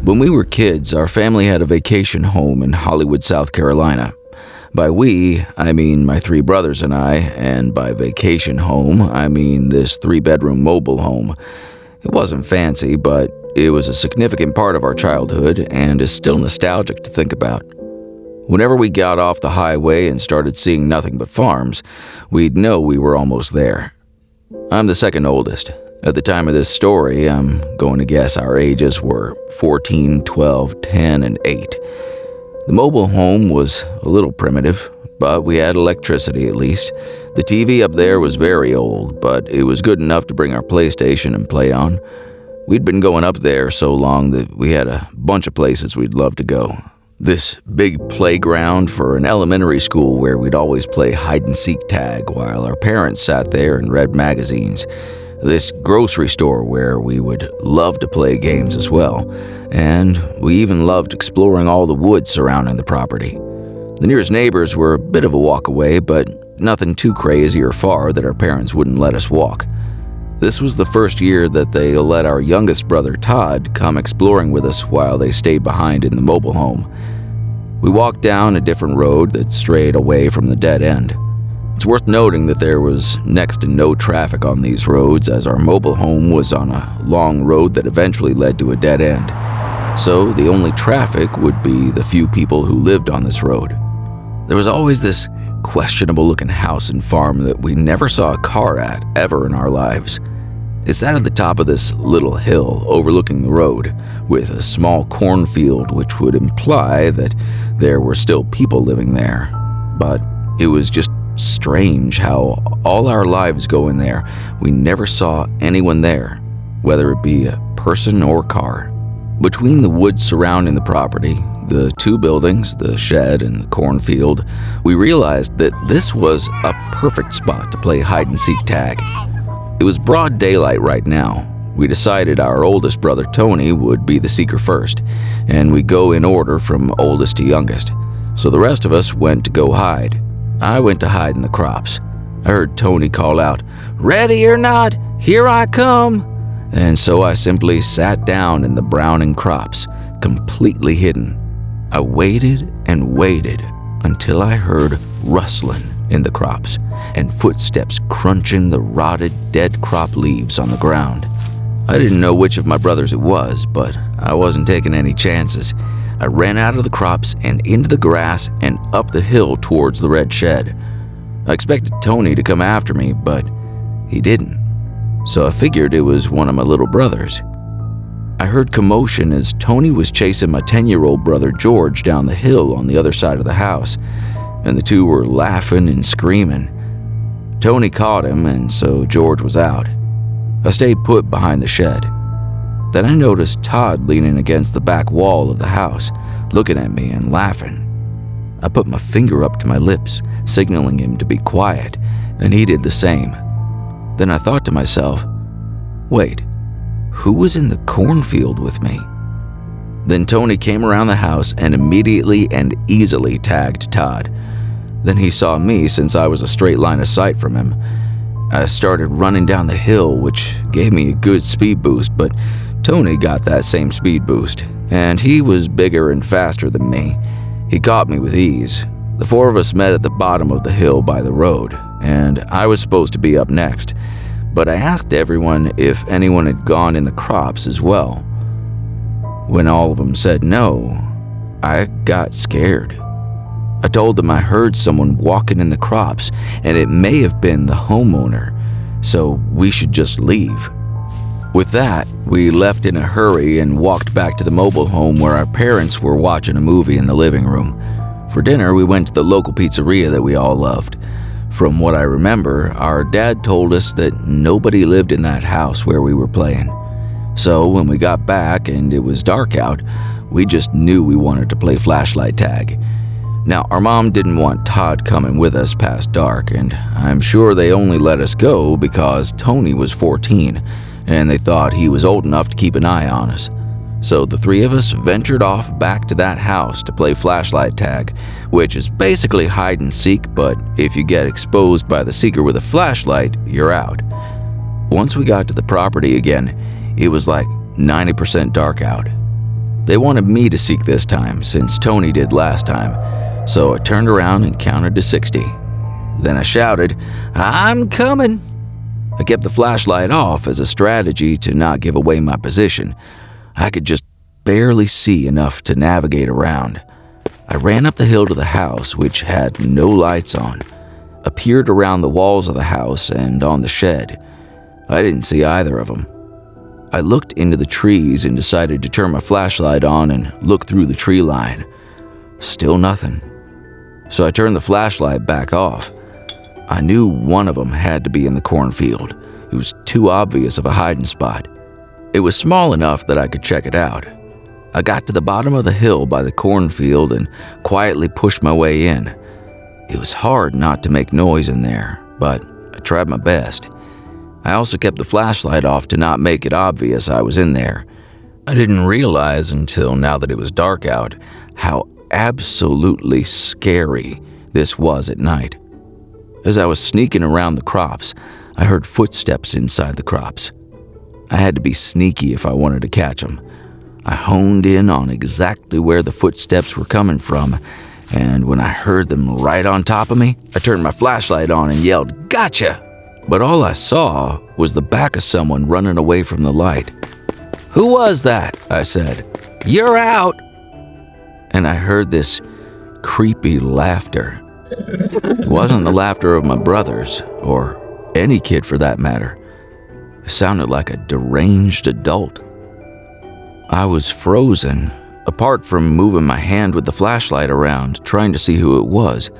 When we were kids, our family had a vacation home in Hollywood, South Carolina. By we, I mean my three brothers and I, and by vacation home, I mean this 3-bedroom mobile home. It wasn't fancy, but it was a significant part of our childhood and is still nostalgic to think about. Whenever we got off the highway and started seeing nothing but farms, we'd know we were almost there. I'm the second oldest. At the time of this story, I'm going to guess our ages were 14, 12, 10, and 8. The mobile home was a little primitive, but we had electricity at least. The TV up there was very old, but it was good enough to bring our PlayStation and play on. We'd been going up there so long that we had a bunch of places we'd love to go. This big playground for an elementary school where we'd always play hide-and-seek tag while our parents sat there and read magazines. This grocery store where we would love to play games as well, and we even loved exploring all the woods surrounding the property. The nearest neighbors were a bit of a walk away, but nothing too crazy or far that our parents wouldn't let us walk. This was the first year that they let our youngest brother Todd come exploring with us while they stayed behind in the mobile home. We walked down a different road that strayed away from the dead end. It's worth noting that there was next to no traffic on these roads, as our mobile home was on a long road that eventually led to a dead end. So the only traffic would be the few people who lived on this road. There was always this questionable-looking house and farm that we never saw a car at ever in our lives. It sat at the top of this little hill overlooking the road, with a small cornfield which would imply that there were still people living there. But it was just strange how all our lives going there, we never saw anyone there, whether it be a person or car. Between the woods surrounding the property, the 2 buildings, the shed and the cornfield, we realized that this was a perfect spot to play hide-and-seek tag. It was broad daylight right now. We decided our oldest brother Tony would be the seeker first, and we'd go in order from oldest to youngest. So the rest of us went to go hide. I went to hide in the crops. I heard Tony call out, "Ready or not, here I come!" And so I simply sat down in the browning crops, completely hidden. I waited and waited until I heard rustling in the crops and footsteps crunching the rotted, dead crop leaves on the ground. I didn't know which of my brothers it was, but I wasn't taking any chances. I ran out of the crops and into the grass and up the hill towards the red shed. I expected Tony to come after me, but he didn't. So I figured it was one of my little brothers. I heard commotion as Tony was chasing my 10-year-old brother George down the hill on the other side of the house, and the two were laughing and screaming. Tony caught him, and so George was out. I stayed put behind the shed. Then I noticed Todd leaning against the back wall of the house, looking at me and laughing. I put my finger up to my lips, signaling him to be quiet, and he did the same. Then I thought to myself, wait, who was in the cornfield with me? Then Tony came around the house and immediately and easily tagged Todd. Then he saw me since I was a straight line of sight from him. I started running down the hill, which gave me a good speed boost, but Tony got that same speed boost, and he was bigger and faster than me. He caught me with ease. The 4 of us met at the bottom of the hill by the road, and I was supposed to be up next, but I asked everyone if anyone had gone in the crops as well. When all of them said no, I got scared. I told them I heard someone walking in the crops, and it may have been the homeowner, so we should just leave. With that, we left in a hurry and walked back to the mobile home where our parents were watching a movie in the living room. For dinner, we went to the local pizzeria that we all loved. From what I remember, our dad told us that nobody lived in that house where we were playing. So when we got back and it was dark out, we just knew we wanted to play flashlight tag. Now, our mom didn't want Todd coming with us past dark, and I'm sure they only let us go because Tony was 14, and they thought he was old enough to keep an eye on us. So the 3 of us ventured off back to that house to play flashlight tag, which is basically hide and seek, but if you get exposed by the seeker with a flashlight, you're out. Once we got to the property again, it was like 90% dark out. They wanted me to seek this time, since Tony did last time, so I turned around and counted to 60. Then I shouted, "I'm coming!" I kept the flashlight off as a strategy to not give away my position. I could just barely see enough to navigate around. I ran up the hill to the house, which had no lights on, appeared around the walls of the house and on the shed. I didn't see either of them. I looked into the trees and decided to turn my flashlight on and look through the tree line. Still nothing. So I turned the flashlight back off. I knew one of them had to be in the cornfield. It was too obvious of a hiding spot. It was small enough that I could check it out. I got to the bottom of the hill by the cornfield and quietly pushed my way in. It was hard not to make noise in there, but I tried my best. I also kept the flashlight off to not make it obvious I was in there. I didn't realize until now that it was dark out how absolutely scary this was at night. As I was sneaking around the crops, I heard footsteps inside the crops. I had to be sneaky if I wanted to catch them. I honed in on exactly where the footsteps were coming from, and when I heard them right on top of me, I turned my flashlight on and yelled, "Gotcha!" But all I saw was the back of someone running away from the light. "Who was that?" I said. "You're out!" And I heard this creepy laughter. It wasn't the laughter of my brothers, or any kid for that matter. It sounded like a deranged adult. I was frozen, apart from moving my hand with the flashlight around, trying to see who it was.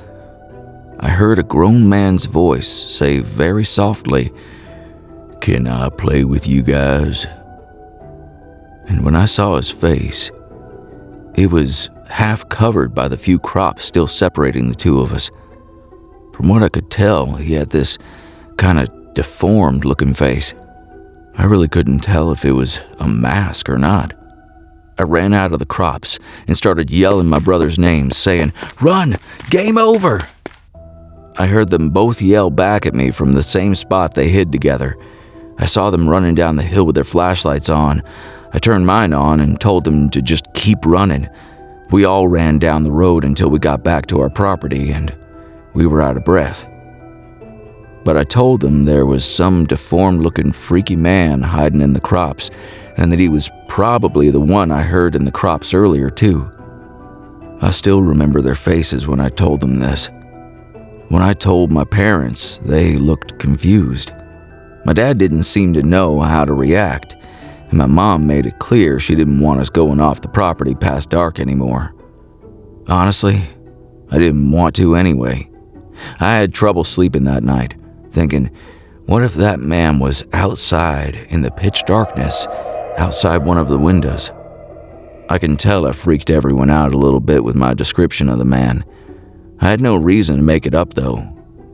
I heard a grown man's voice say very softly, "Can I play with you guys?" And when I saw his face, it was half covered by the few crops still separating the two of us. From what I could tell, he had this kind of deformed looking face. I really couldn't tell if it was a mask or not. I ran out of the crops and started yelling my brother's names, saying, "Run! Game over!" I heard them both yell back at me from the same spot they hid together. I saw them running down the hill with their flashlights on. I turned mine on and told them to just keep running. We all ran down the road until we got back to our property, and we were out of breath. But I told them there was some deformed-looking freaky man hiding in the crops, and that he was probably the one I heard in the crops earlier, too. I still remember their faces when I told them this. When I told my parents, they looked confused. My dad didn't seem to know how to react, and my mom made it clear she didn't want us going off the property past dark anymore. Honestly, I didn't want to anyway. I had trouble sleeping that night, thinking, what if that man was outside in the pitch darkness, outside one of the windows? I can tell I freaked everyone out a little bit with my description of the man. I had no reason to make it up though,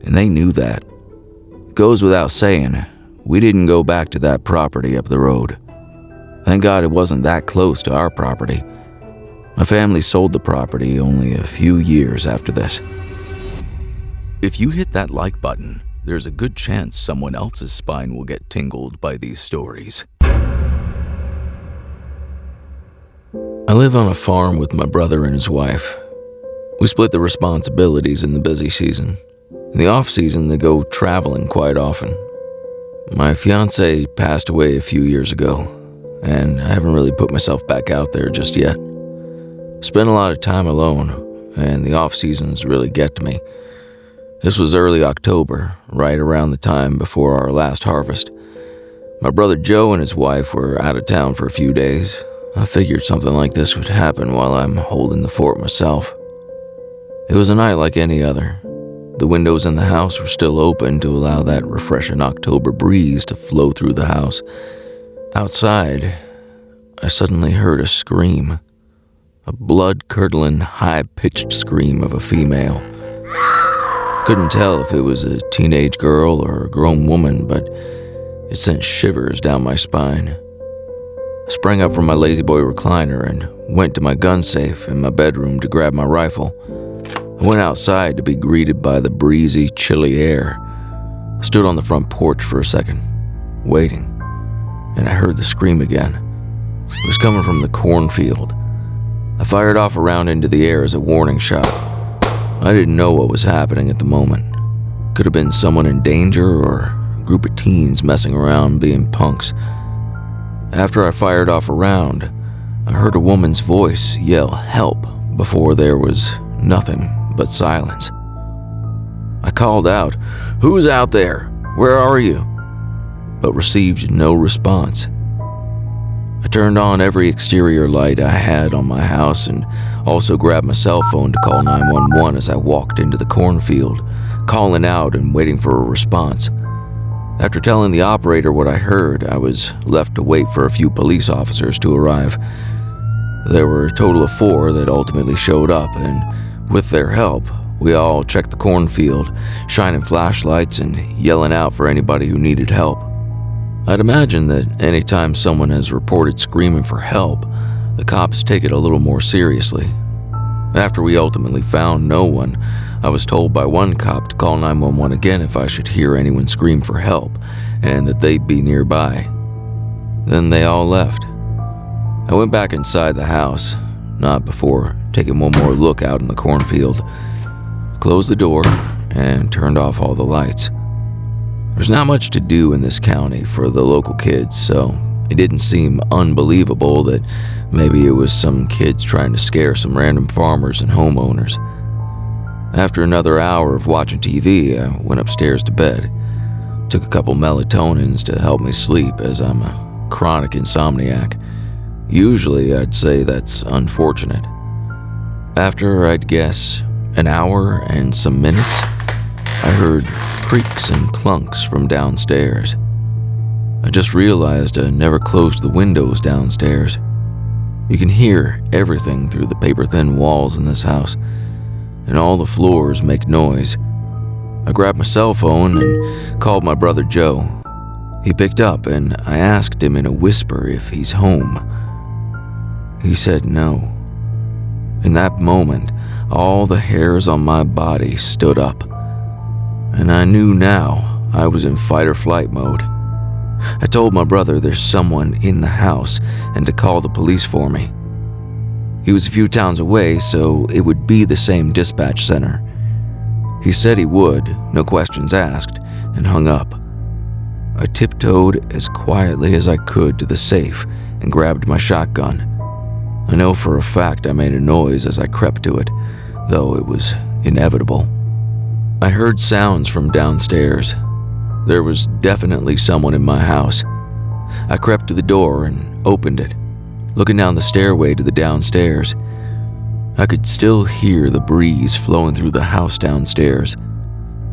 and they knew that. It goes without saying, we didn't go back to that property up the road. Thank God it wasn't that close to our property. My family sold the property only a few years after this. If you hit that like button, there's a good chance someone else's spine will get tingled by these stories. I live on a farm with my brother and his wife. We split the responsibilities in the busy season. In the off-season, they go traveling quite often. My fiancé passed away a few years ago, and I haven't really put myself back out there just yet. Spent a lot of time alone, and the off-seasons really get to me. This was early October, right around the time before our last harvest. My brother Joe and his wife were out of town for a few days. I figured something like this would happen while I'm holding the fort myself. It was a night like any other. The windows in the house were still open to allow that refreshing October breeze to flow through the house. Outside, I suddenly heard a scream. A blood-curdling, high-pitched scream of a female. Couldn't tell if it was a teenage girl or a grown woman, but it sent shivers down my spine. I sprang up from my lazy-boy recliner and went to my gun safe in my bedroom to grab my rifle. I went outside to be greeted by the breezy, chilly air. I stood on the front porch for a second, waiting, and I heard the scream again. It was coming from the cornfield. I fired off a round into the air as a warning shot. I didn't know what was happening at the moment. Could have been someone in danger or a group of teens messing around being punks. After I fired off a round, I heard a woman's voice yell help before there was nothing but silence. I called out, "Who's out there? Where are you?" but received no response. I turned on every exterior light I had on my house and also grabbed my cell phone to call 911 as I walked into the cornfield, calling out and waiting for a response. After telling the operator what I heard, I was left to wait for a few police officers to arrive. There were a total of 4 that ultimately showed up, and with their help, we all checked the cornfield, shining flashlights and yelling out for anybody who needed help. I'd imagine that anytime someone has reported screaming for help, the cops take it a little more seriously. After we ultimately found no one, I was told by one cop to call 911 again if I should hear anyone scream for help, and that they'd be nearby. Then they all left. I went back inside the house, not before taking one more look out in the cornfield, closed the door, and turned off all the lights. There's not much to do in this county for the local kids, so it didn't seem unbelievable that maybe it was some kids trying to scare some random farmers and homeowners. After another hour of watching TV, I went upstairs to bed. Took a couple melatonins to help me sleep, as I'm a chronic insomniac. Usually I'd say that's unfortunate. After, I'd guess, an hour and some minutes, I heard creaks and clunks from downstairs. I just realized I never closed the windows downstairs. You can hear everything through the paper-thin walls in this house, and all the floors make noise. I grabbed my cell phone and called my brother Joe. He picked up, and I asked him in a whisper if he's home. He said no. In that moment, all the hairs on my body stood up, and I knew now I was in fight-or-flight mode. I told my brother there's someone in the house and to call the police for me. He was a few towns away, so it would be the same dispatch center. He said he would, no questions asked, and hung up. I tiptoed as quietly as I could to the safe and grabbed my shotgun. I know for a fact I made a noise as I crept to it, though it was inevitable. I heard sounds from downstairs. There was definitely someone in my house. I crept to the door and opened it, looking down the stairway to the downstairs. I could still hear the breeze flowing through the house downstairs.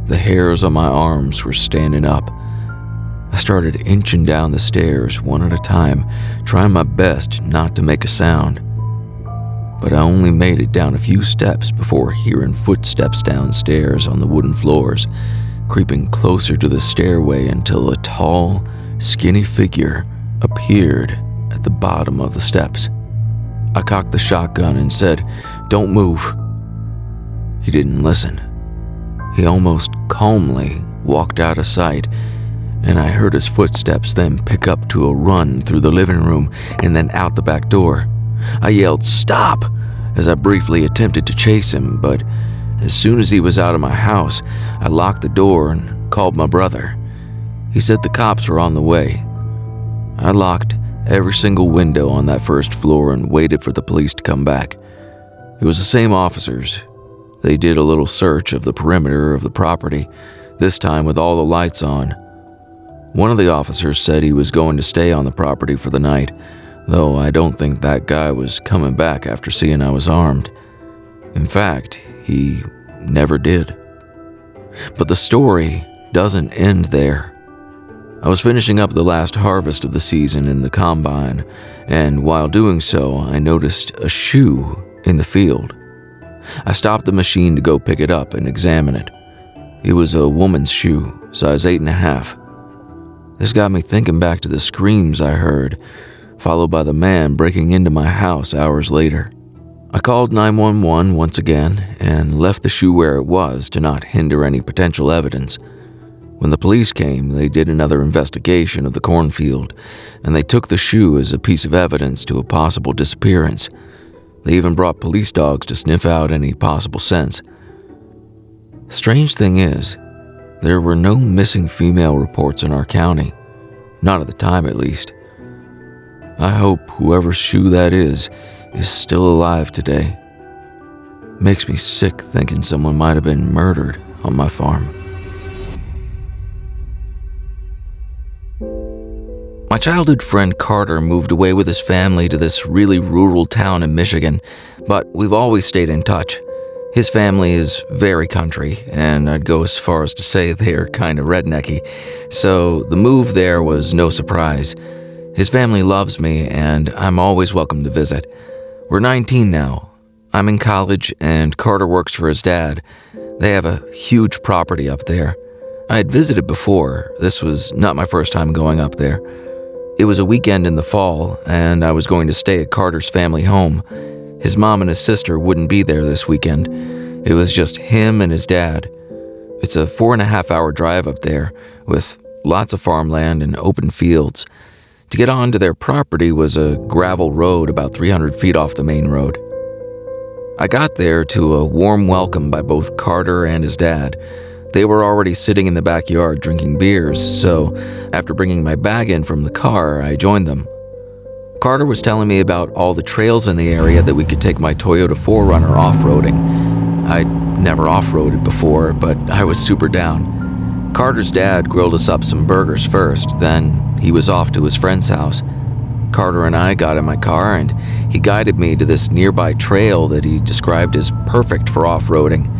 The hairs on my arms were standing up. I started inching down the stairs one at a time, trying my best not to make a sound. But I only made it down a few steps before hearing footsteps downstairs on the wooden floors, creeping closer to the stairway until a tall, skinny figure appeared at the bottom of the steps. I cocked the shotgun and said, "Don't move." He didn't listen. He almost calmly walked out of sight, and I heard his footsteps then pick up to a run through the living room and then out the back door. I yelled, "Stop!" as I briefly attempted to chase him, but as soon as he was out of my house, I locked the door and called my brother. He said the cops were on the way. I locked every single window on that first floor and waited for the police to come back. It was the same officers. They did a little search of the perimeter of the property, this time with all the lights on. One of the officers said he was going to stay on the property for the night, though I don't think that guy was coming back after seeing I was armed. In fact, he never did. But the story doesn't end there. I was finishing up the last harvest of the season in the combine, and while doing so, I noticed a shoe in the field. I stopped the machine to go pick it up and examine it. It was a woman's shoe, size 8.5. This got me thinking back to the screams I heard, followed by the man breaking into my house hours later. I called 911 once again and left the shoe where it was to not hinder any potential evidence. When the police came, they did another investigation of the cornfield, and they took the shoe as a piece of evidence to a possible disappearance. They even brought police dogs to sniff out any possible scents. The strange thing is, there were no missing female reports in our county. Not at the time, at least. I hope whoever's shoe that is still alive today. Makes me sick thinking someone might have been murdered on my farm. My childhood friend Carter moved away with his family to this really rural town in Michigan, but we've always stayed in touch. His family is very country, and I'd go as far as to say they're kind of rednecky, so the move there was no surprise. His family loves me, and I'm always welcome to visit. We're 19 now. I'm in college, and Carter works for his dad. They have a huge property up there. I had visited before. This was not my first time going up there. It was a weekend in the fall, and I was going to stay at Carter's family home. His mom and his sister wouldn't be there this weekend. It was just him and his dad. It's a 4.5-hour drive up there, with lots of farmland and open fields. To get onto their property was a gravel road about 300 feet off the main road. I got there to a warm welcome by both Carter and his dad. They were already sitting in the backyard drinking beers, so after bringing my bag in from the car, I joined them. Carter was telling me about all the trails in the area that we could take my Toyota 4Runner off-roading. I'd never off-roaded before, but I was super down. Carter's dad grilled us up some burgers first, then he was off to his friend's house. Carter and I got in my car, and he guided me to this nearby trail that he described as perfect for off-roading.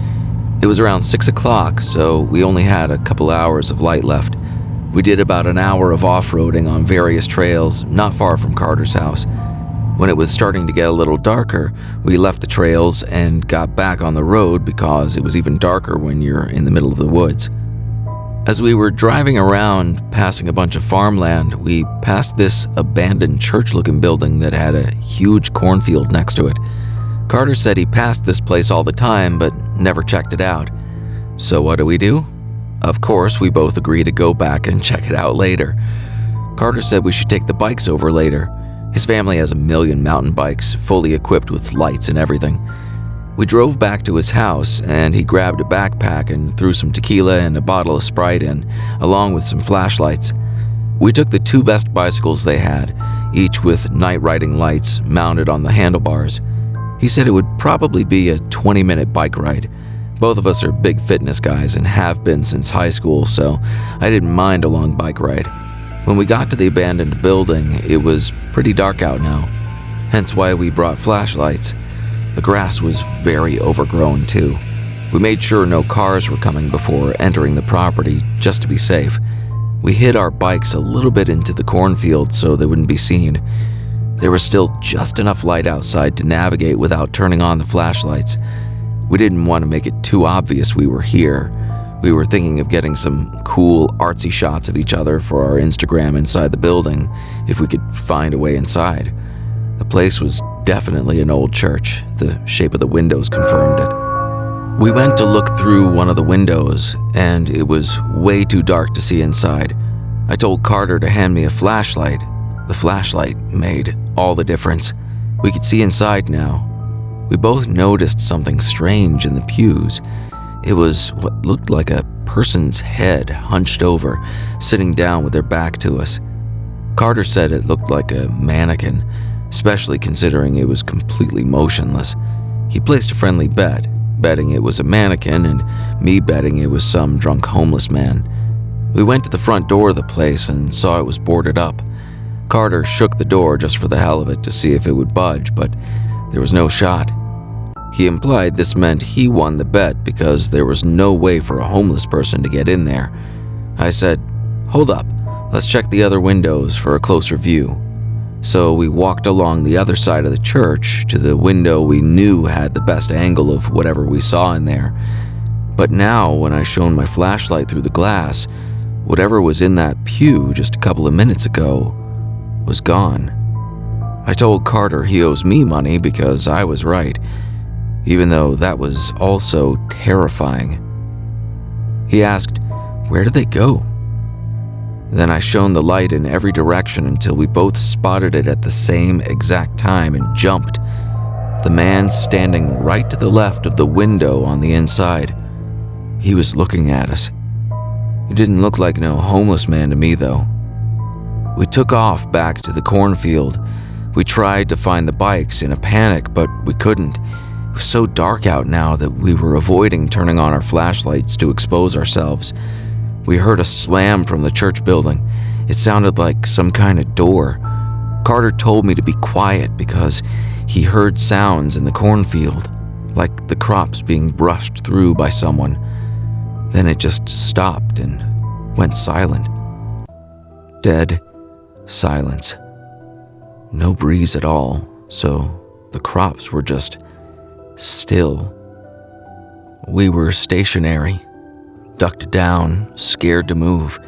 It was around 6 o'clock, so we only had a couple hours of light left. We did about an hour of off-roading on various trails not far from Carter's house. When it was starting to get a little darker, we left the trails and got back on the road because it was even darker when you're in the middle of the woods. As we were driving around, passing a bunch of farmland, we passed this abandoned church-looking building that had a huge cornfield next to it. Carter said he passed this place all the time, but never checked it out. So what do? Of course, we both agreed to go back and check it out later. Carter said we should take the bikes over later. His family has 1 million mountain bikes, fully equipped with lights and everything. We drove back to his house, and he grabbed a backpack and threw some tequila and a bottle of Sprite in, along with some flashlights. We took the 2 best bicycles they had, each with night riding lights mounted on the handlebars. He said it would probably be a 20-minute bike ride. Both of us are big fitness guys and have been since high school, so I didn't mind a long bike ride. When we got to the abandoned building, it was pretty dark out now, hence why we brought flashlights. The grass was very overgrown too. We made sure no cars were coming before entering the property, just to be safe. We hid our bikes a little bit into the cornfield so they wouldn't be seen. There was still just enough light outside to navigate without turning on the flashlights. We didn't want to make it too obvious we were here. We were thinking of getting some cool, artsy shots of each other for our Instagram inside the building, if we could find a way inside. The place was definitely an old church. The shape of the windows confirmed it. We went to look through one of the windows, and it was way too dark to see inside. I told Carter to hand me a flashlight. The flashlight made all the difference. We could see inside now. We both noticed something strange in the pews. It was what looked like a person's head hunched over, sitting down with their back to us. Carter said it looked like a mannequin, especially considering it was completely motionless. He placed a friendly bet, betting it was a mannequin and me betting it was some drunk homeless man. We went to the front door of the place and saw it was boarded up. Carter shook the door just for the hell of it to see if it would budge, but there was no shot. He implied this meant he won the bet because there was no way for a homeless person to get in there. I said, "Hold up, let's check the other windows for a closer view." So we walked along the other side of the church to the window we knew had the best angle of whatever we saw in there. But now, when I shone my flashlight through the glass, whatever was in that pew just a couple of minutes ago was gone. I told Carter he owes me money because I was right, even though that was also terrifying. He asked, "Where did they go?" Then I shone the light in every direction until we both spotted it at the same exact time and jumped. the man standing right to the left of the window on the inside. He was looking at us. He didn't look like no homeless man to me, though. We took off back to the cornfield. We tried to find the bikes in a panic, but we couldn't. It was so dark out now that we were avoiding turning on our flashlights to expose ourselves. We heard a slam from the church building. It sounded like some kind of door. Carter told me to be quiet because he heard sounds in the cornfield, like the crops being brushed through by someone. Then it just stopped and went silent. Dead silence. No breeze at all, so the crops were just still. We were stationary, ducked down, scared to move.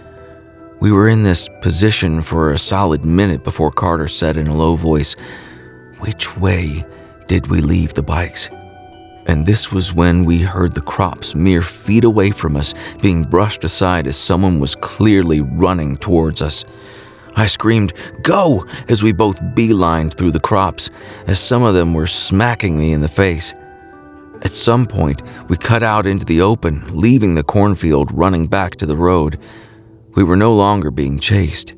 We were in this position for a solid minute before Carter said in a low voice, "Which way did we leave the bikes?" And this was when we heard the crops mere feet away from us being brushed aside as someone was clearly running towards us. I screamed, "Go!" as we both beelined through the crops, as some of them were smacking me in the face. At some point, we cut out into the open, leaving the cornfield, running back to the road. We were no longer being chased.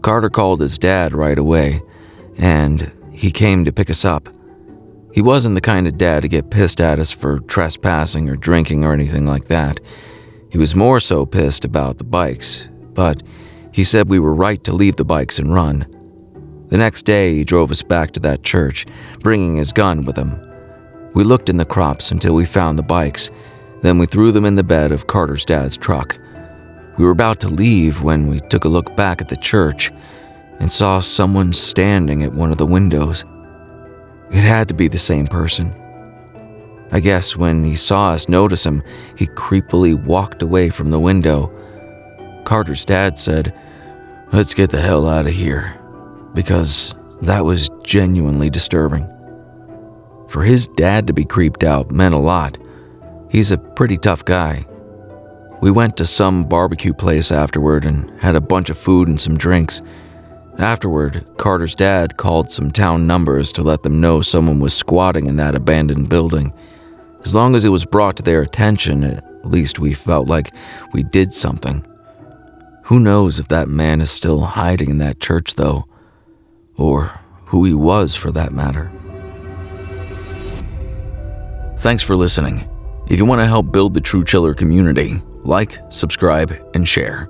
Carter called his dad right away, and he came to pick us up. He wasn't the kind of dad to get pissed at us for trespassing or drinking or anything like that. He was more so pissed about the bikes, but he said we were right to leave the bikes and run. The next day, he drove us back to that church, bringing his gun with him. We looked in the crops until we found the bikes, then we threw them in the bed of Carter's dad's truck. We were about to leave when we took a look back at the church and saw someone standing at one of the windows. It had to be the same person. I guess when he saw us notice him, he creepily walked away from the window. Carter's dad said, "Let's get the hell out of here," because that was genuinely disturbing. For his dad to be creeped out meant a lot. He's a pretty tough guy. We went to some barbecue place afterward and had a bunch of food and some drinks. Afterward, Carter's dad called some town numbers to let them know someone was squatting in that abandoned building. As long as it was brought to their attention, at least we felt like we did something. Who knows if that man is still hiding in that church, though, or who he was for that matter. Thanks for listening. If you want to help build the True Chiller community, like, subscribe, and share.